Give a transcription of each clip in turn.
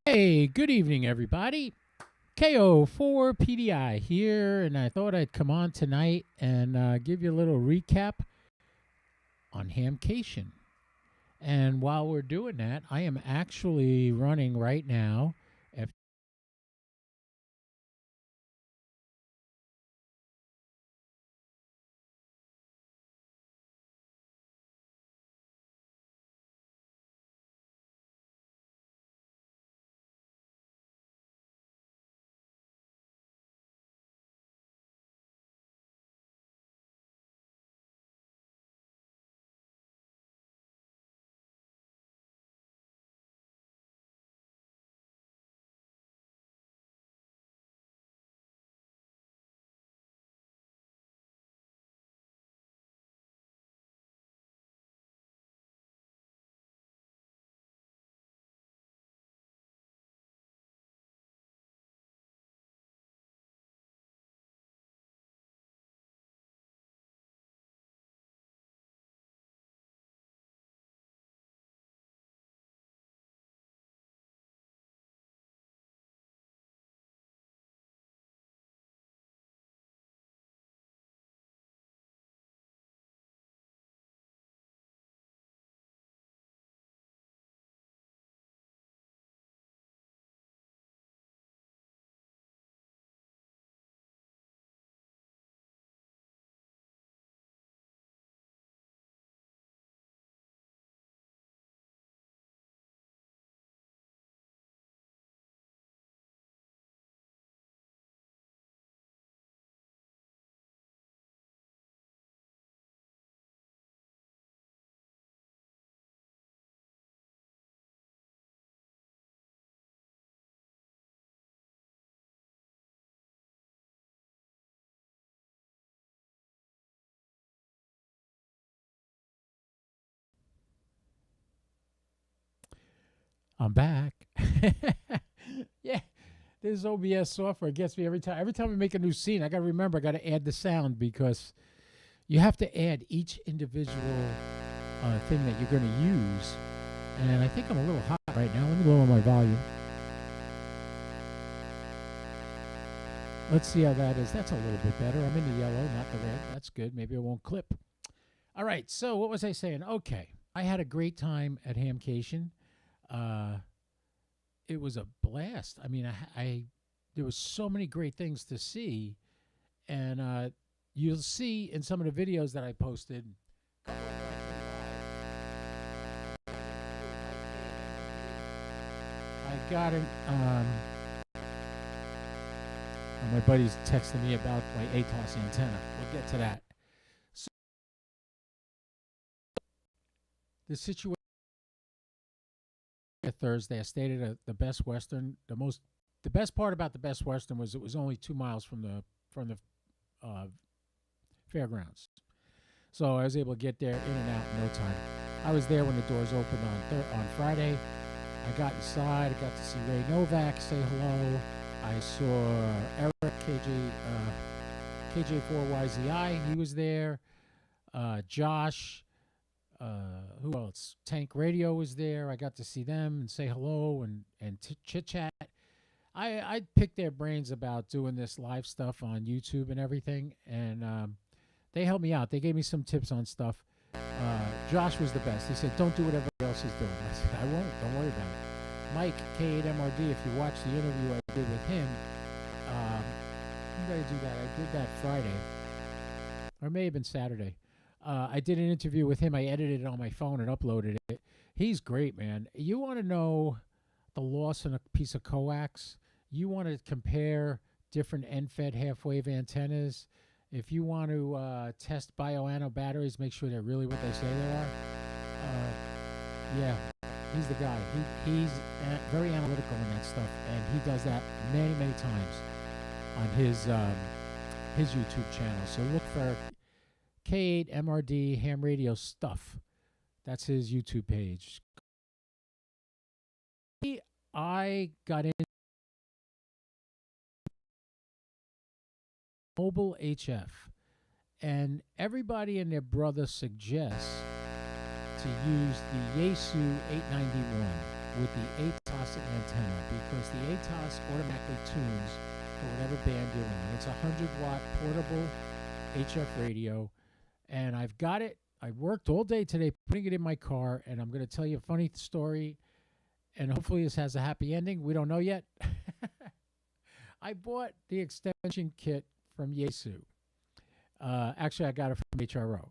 Hey, good evening, everybody. KO4PDI here, and I thought I'd come on tonight and give you a little recap on Hamcation. And while we're doing that, I am actually running right now. If I'm back. Yeah, this OBS software gets me every time. Every time we make a new scene, I got to remember I got to add the sound because you have to add each individual thing that you're going to use. And I think I'm a little hot right now. Let me lower my volume. Let's see how that is. That's a little bit better. I'm in the yellow, not the red. That's good. Maybe it won't clip. All right. So what was I saying? Okay. I had a great time at Hamcation. Uh, it was a blast. I mean, I there was so many great things to see, and you'll see in some of the videos that I posted. I got it. My buddy's texting me about my ATOS antenna. We'll get to that. So the situation Thursday, I stayed at the Best Western. The best part about the Best Western was it was only 2 miles from the uh, fairgrounds, so I was able to get there in and out in no time. I was there when the doors opened on Friday. I got inside. I got to see Ray Novak say hello. I saw Eric KJ4YZI. He was there. Josh. Who else? Tank Radio was there. I got to see them and say hello and chit chat. I picked their brains about doing this live stuff on YouTube and everything, and they helped me out. They gave me some tips on stuff. Josh was the best. He said, "Don't do what everybody else is doing." I said, "I won't. Don't worry about it." Mike K8MRD. If you watch the interview I did with him, when did I do that? I did that Friday, or it may have been Saturday. I did an interview with him. I edited it on my phone and uploaded it. He's great, man. You want to know the loss in a piece of coax? You want to compare different end-fed half-wave antennas? If you want to test bioano batteries, make sure they're really what they say they are. Yeah, he's the guy. He's very analytical in that stuff, and he does that many, many times on his YouTube channel. So look for K8MRD Ham Radio Stuff. That's his YouTube page. I got in mobile HF, and everybody and their brother suggests to use the Yaesu 891 with the ATOS ATOS antenna because the ATOS automatically tunes for whatever band you're in. It's a 100-watt portable HF radio, and I've got it. I worked all day today putting it in my car, and I'm going to tell you a funny story, and hopefully this has a happy ending. We don't know yet. I bought the extension kit from Yaesu. Actually, I got it from HRO,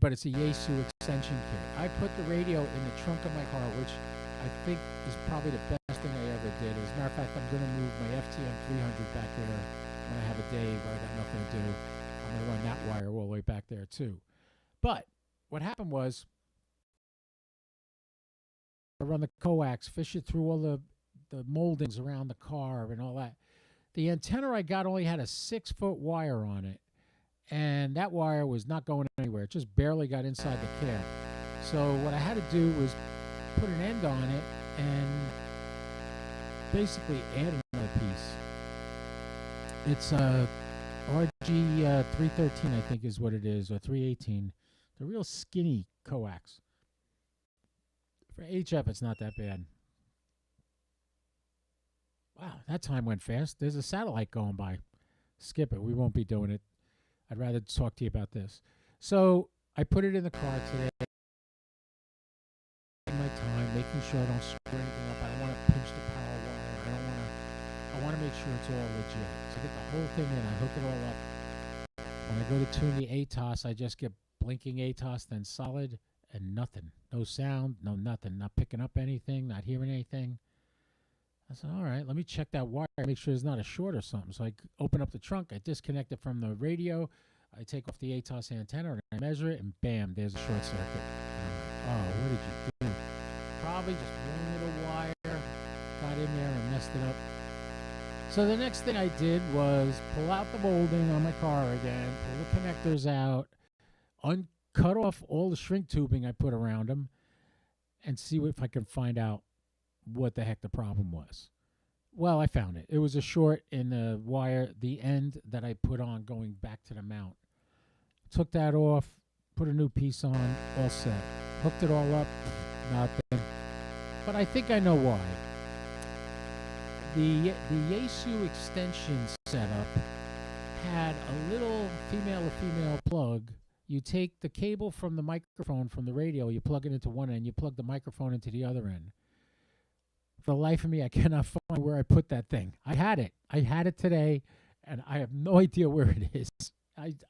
but it's a Yaesu extension kit. I put the radio in the trunk of my car, which I think is probably the best thing I ever did. As a matter of fact, I'm going to move my FTM 300 back there when I have a day where I got nothing to do. I'm going to run that wire all the way back there too. But what happened was I run the coax, fish it through all the moldings around the car and all that. The antenna I got only had a 6-foot wire on it, and that wire was not going anywhere. It just barely got inside the cab. So what I had to do was put an end on it and basically add another piece. It's a RG 313, I think is what it is, or 318. The real skinny coax. For HF, it's not that bad. Wow, that time went fast. There's a satellite going by. Skip it. We won't be doing it. I'd rather talk to you about this. So I put it in the car today. My time, making sure I don't screw anything up. I don't want to pinch the power wire. I want to make sure it's all legit. So I get the whole thing in. I hook it all up. When I go to tune the ATOS, I just get blinking ATOS, then solid, and nothing. No sound, no nothing. Not picking up anything, not hearing anything. I said, all right, let me check that wire, make sure there's not a short or something. So I open up the trunk, I disconnect it from the radio, I take off the ATOS antenna, and I measure it, and bam, there's a short circuit. And I'm like, oh, what did you do? Probably just one little wire, got in there and messed it up. So the next thing I did was pull out the molding on my car again, pull the connectors out, cut off all the shrink tubing I put around them, and see if I can find out what the heck the problem was. Well, I found it. It was a short in the wire, the end that I put on going back to the mount. Took that off, put a new piece on, all set. Hooked it all up, nothing. But I think I know why. The Yaesu extension setup had a little female-to-female plug. You take the cable from the microphone from the radio, you plug it into one end, you plug the microphone into the other end. For the life of me, I cannot find where I put that thing. I had it today, and I have no idea where it is.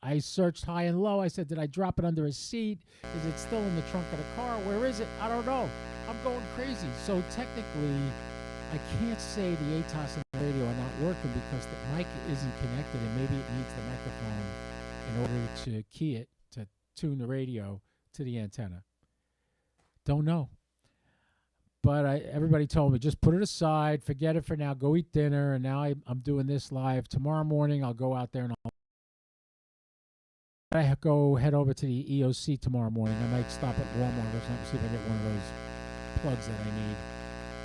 I searched high and low. I said, did I drop it under a seat? Is it still in the trunk of the car? Where is it? I don't know. I'm going crazy. So technically, I can't say the ATOS and the radio are not working because the mic isn't connected, and maybe it needs the microphone in order to key it, to tune the radio to the antenna. Don't know. But everybody told me, just put it aside, forget it for now, go eat dinner, and now I'm doing this live. Tomorrow morning, I'll go out there and I go head over to the EOC tomorrow morning. I might stop at Walmart or something, see if I get one of those plugs that I need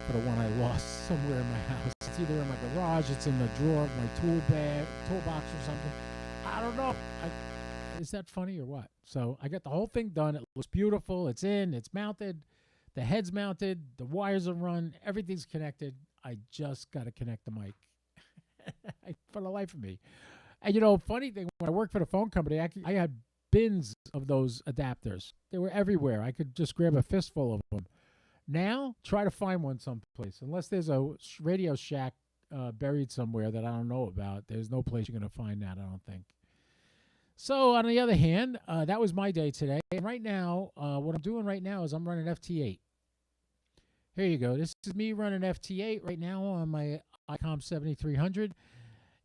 for the one I lost somewhere in my house. It's either in my garage, it's in the drawer of my toolbox or something. I don't know. Is that funny or what? So I got the whole thing done. It looks beautiful. It's in, it's mounted. The head's mounted, the wires are run, everything's connected. I just got to connect the mic for the life of me. And, you know, funny thing, when I worked for the phone company, I had bins of those adapters. They were everywhere. I could just grab a fistful of them. Now, try to find one someplace. Unless there's a Radio Shack buried somewhere that I don't know about, there's no place you're going to find that, I don't think. So, on the other hand, that was my day today. And right now, what I'm doing right now is I'm running FT8. Here you go. This is me running FT8 right now on my ICOM 7300.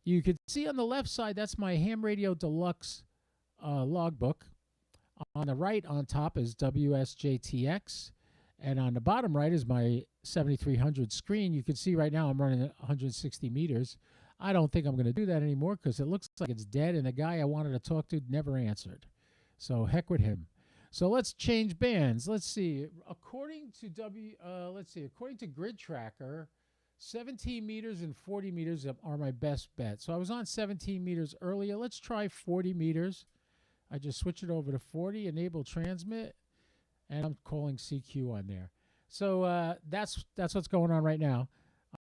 You can see on the left side, that's my Ham Radio Deluxe logbook. On the right on top is WSJTX. And on the bottom right is my 7300 screen. You can see right now I'm running 160 meters. I don't think I'm going to do that anymore because it looks like it's dead, and the guy I wanted to talk to never answered. So heck with him. So let's change bands. Let's see. According to Grid Tracker, 17 meters and 40 meters are my best bet. So I was on 17 meters earlier. Let's try 40 meters. I just switch it over to 40, enable transmit, and I'm calling CQ on there. So that's what's going on right now.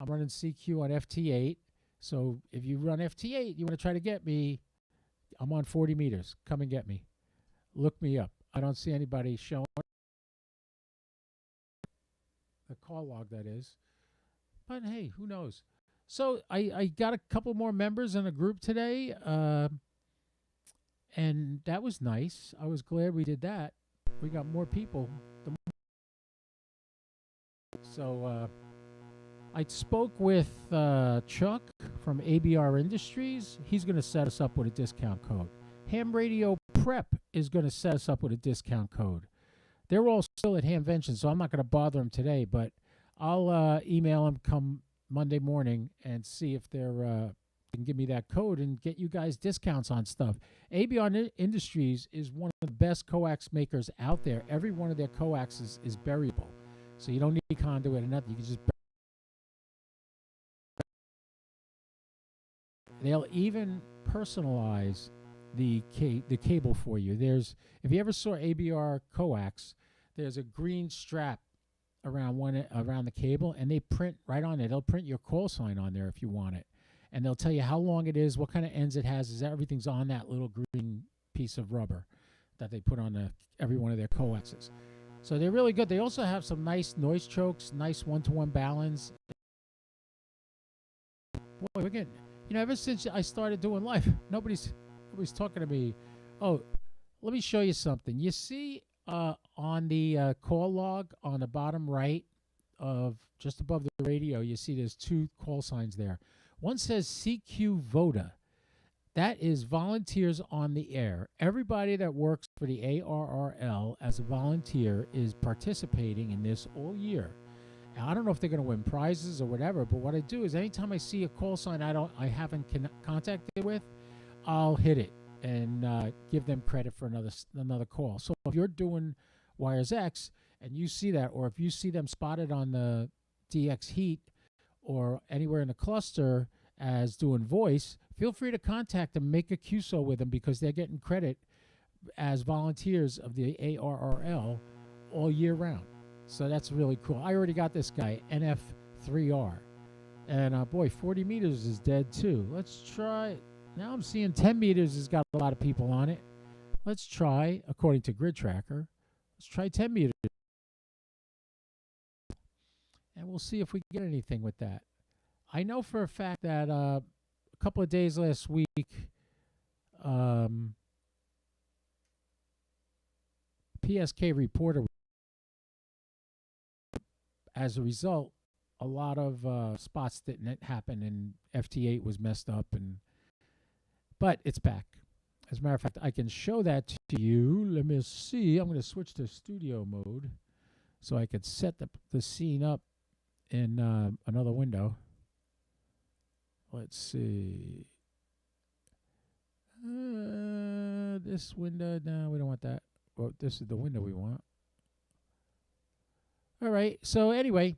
I'm running CQ on FT8. So if you run FT8, you want to try to get me, I'm on 40 meters. Come and get me. Look me up. I don't see anybody showing the call log, that is. But hey, who knows? So I got a couple more members in a group today, and that was nice. I was glad we did that. We got more people. So I spoke with Chuck from ABR Industries. He's going to set us up with a discount code. Ham Radio Prep is going to set us up with a discount code. They're all still at Hamvention, so I'm not going to bother them today, but I'll email them come Monday morning and see if they're can give me that code and get you guys discounts on stuff. ABR Industries is one of the best coax makers out there. Every one of their coaxes is buriable, so you don't need conduit or nothing. You can just they'll even personalize the cable for you. There's, if you ever saw ABR coax, there's a green strap around the cable, and they print right on it. They'll print your call sign on there if you want it, and they'll tell you how long it is, what kind of ends it has. Is everything's on that little green piece of rubber that they put on every one of their coaxes. So they're really good. They also have some nice noise chokes, nice one-to-one balance. Boy, we're getting, ever since I started doing live, nobody's talking to me. Oh, let me show you something. You see on the call log on the bottom right of just above the radio, you see there's two call signs there. One says CQ VOTA. That is volunteers on the air. Everybody that works for the ARRL as a volunteer is participating in this all year. I don't know if they're going to win prizes or whatever, but what I do is anytime I see a call sign I haven't contacted with, I'll hit it and give them credit for another call. So if you're doing Wires X and you see that, or if you see them spotted on the DX Heat or anywhere in the cluster as doing voice, feel free to contact them, make a QSO with them, because they're getting credit as volunteers of the ARRL all year round. So that's really cool. I already got this guy, NF3R. And boy, 40 meters is dead too. Let's try. Now I'm seeing 10 meters has got a lot of people on it. Let's try, according to Grid Tracker, let's try 10 meters. And we'll see if we get anything with that. I know for a fact that a couple of days last week, PSK reporter, as a result, a lot of spots didn't happen, and FT8 was messed up, but it's back. As a matter of fact, I can show that to you. Let me see. I'm going to switch to studio mode so I could set the scene up in another window. Let's see. This window. No, we don't want that. Well, this is the window we want. All right. So anyway,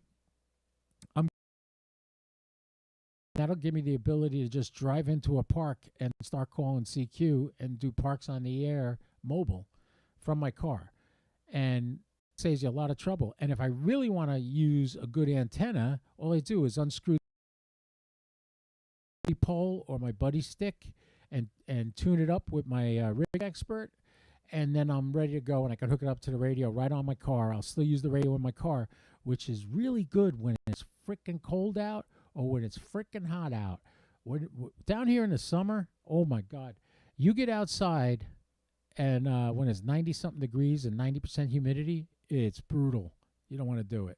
that'll give me the ability to just drive into a park and start calling CQ and do parks on the air mobile from my car, and saves you a lot of trouble. And if I really want to use a good antenna, all I do is unscrew the pole or my buddy stick and tune it up with my rig expert, and then I'm ready to go, and I can hook it up to the radio right on my car. I'll still use the radio in my car, which is really good when it's freaking cold out or when it's freaking hot out. Down here in the summer, oh my God, you get outside and when it's 90-something degrees and 90% humidity, it's brutal. You don't want to do it.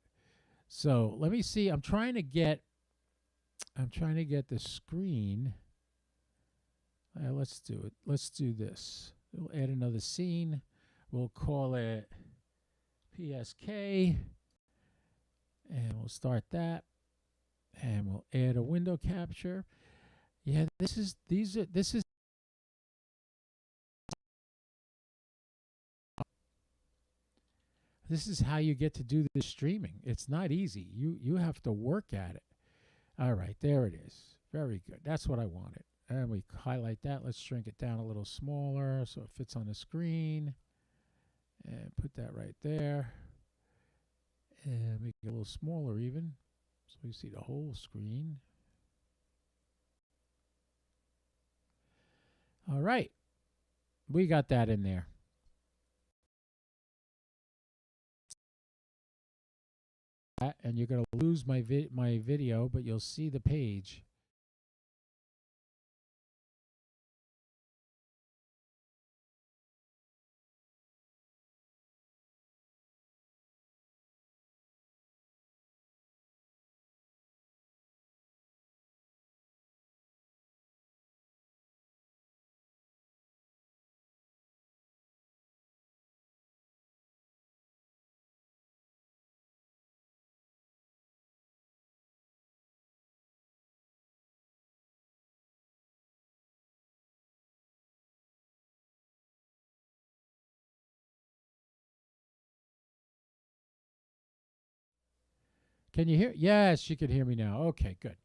So let me see. I'm trying to get the screen. Let's do it. Let's do this. We'll add another scene. We'll call it PSK, and we'll start that. And we'll add a window capture. Yeah, this is how you get to do this streaming. It's not easy. You have to work at it. All right, there it is. Very good. That's what I wanted. And we highlight that. Let's shrink it down a little smaller so it fits on the screen. And put that right there. And make it a little smaller even, so you see the whole screen. All right. We got that in there. And you're going to lose my video, but you'll see the page. Can you hear? Yes, you can hear me now. Okay, good.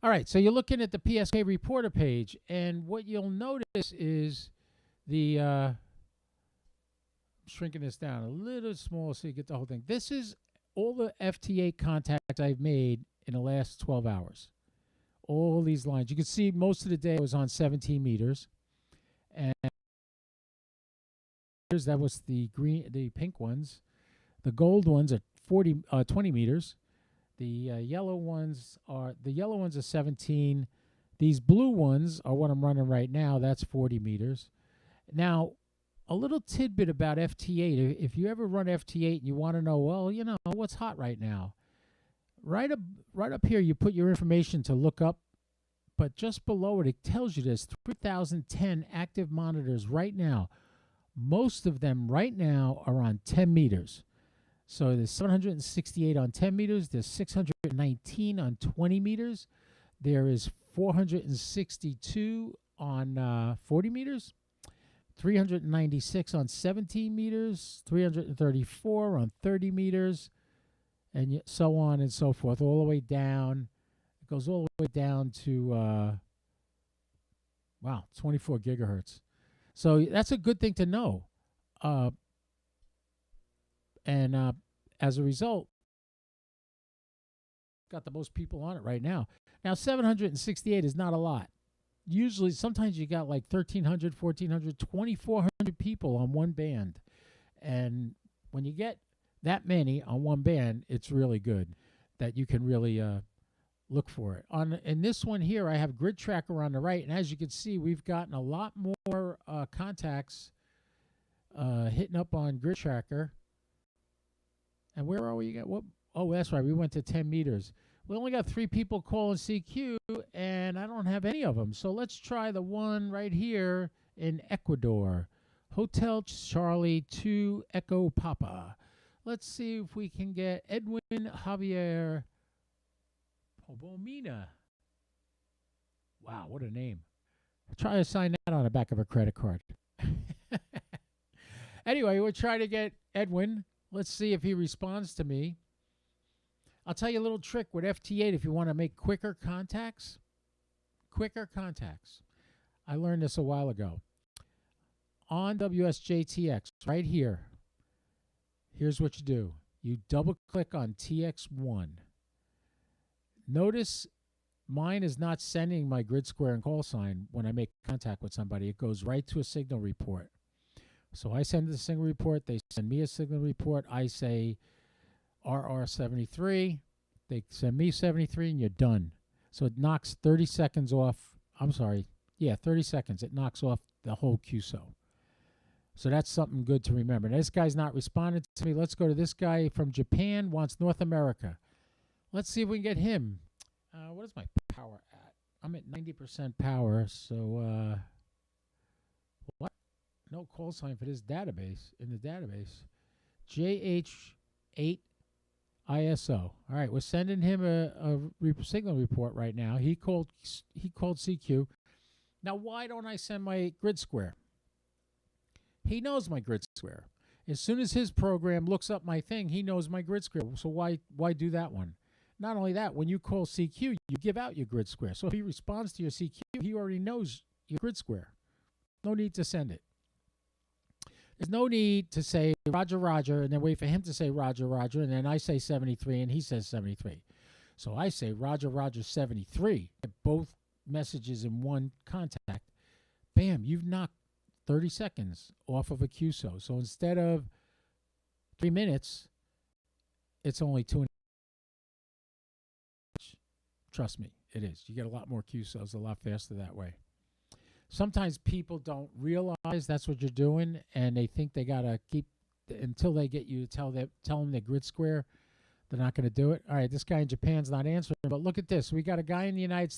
All right, so you're looking at the PSK reporter page, and what you'll notice is the shrinking this down a little smaller so you get the whole thing. This is all the FT8 contacts I've made in the last 12 hours. All these lines. You can see most of the day I was on 17 meters, and that was the pink ones. The gold ones are 20 meters. The yellow ones are 17. These blue ones are what I'm running right now. That's 40 meters. Now, a little tidbit about FT8. If you ever run FT8 and you want to know, well, you know, what's hot right now? Right up here, you put your information to look up, but just below it, it tells you there's 3,010 active monitors right now. Most of them right now are on 10 meters. So there's 768 on 10 meters. There's 619 on 20 meters. There is 462 on 40 meters. 396 on 17 meters. 334 on 30 meters. And so on and so forth, all the way down. It goes all the way down to, 24 gigahertz. So that's a good thing to know. And as a result, got the most people on it right now. Now, 768 is not a lot. Usually, sometimes you got like 1,300, 1,400, 2,400 people on one band. And when you get that many on one band, it's really good that you can really look for it. In this one here, I have Grid Tracker on the right. And as you can see, we've gotten a lot more contacts hitting up on Grid Tracker. And where are we? Oh, that's right. We went to 10 meters. We only got 3 people calling CQ, and I don't have any of them. So let's try the one right here in Ecuador. Hotel Charlie 2 Echo Papa. Let's see if we can get Edwin Javier Pobomina. Wow, what a name. Try to sign that on the back of a credit card. Anyway, we'll try to get Edwin. Let's see if he responds to me. I'll tell you a little trick with FT8 if you want to make quicker contacts. Quicker contacts. I learned this a while ago. On WSJTX, right here, here's what you do. You double-click on TX1. Notice mine is not sending my grid square and call sign when I make contact with somebody. It goes right to a signal report. So I send the signal report. They send me a signal report. I say RR73. They send me 73, and you're done. So it knocks 30 seconds off. I'm sorry. Yeah, 30 seconds. It knocks off the whole QSO. So that's something good to remember. Now, this guy's not responding to me. Let's go to this guy from Japan, wants North America. Let's see if we can get him. What is my power at? I'm at 90% power, so what? No call sign for this database, in the database. JH8 ISO. All right, we're sending him a signal report right now. He called CQ. Now, why don't I send my grid square? He knows my grid square. As soon as his program looks up my thing, he knows my grid square. So why do that one? Not only that, when you call CQ, you give out your grid square. So if he responds to your CQ, he already knows your grid square. No need to send it. There's no need to say Roger, Roger, and then wait for him to say Roger, Roger, and then I say 73 and he says 73. So I say Roger, Roger, 73. Get both messages in one contact. Bam, you've knocked 30 seconds off of a QSO. So instead of 3 minutes, it's only 2 and a half. Trust me, it is. You get a lot more QSOs a lot faster that way. Sometimes people don't realize that's what you're doing, and they think they got to keep until they get you to tell them they're grid square. They're not going to do it. All right, this guy in Japan's not answering, but look at this. We got a guy in the United States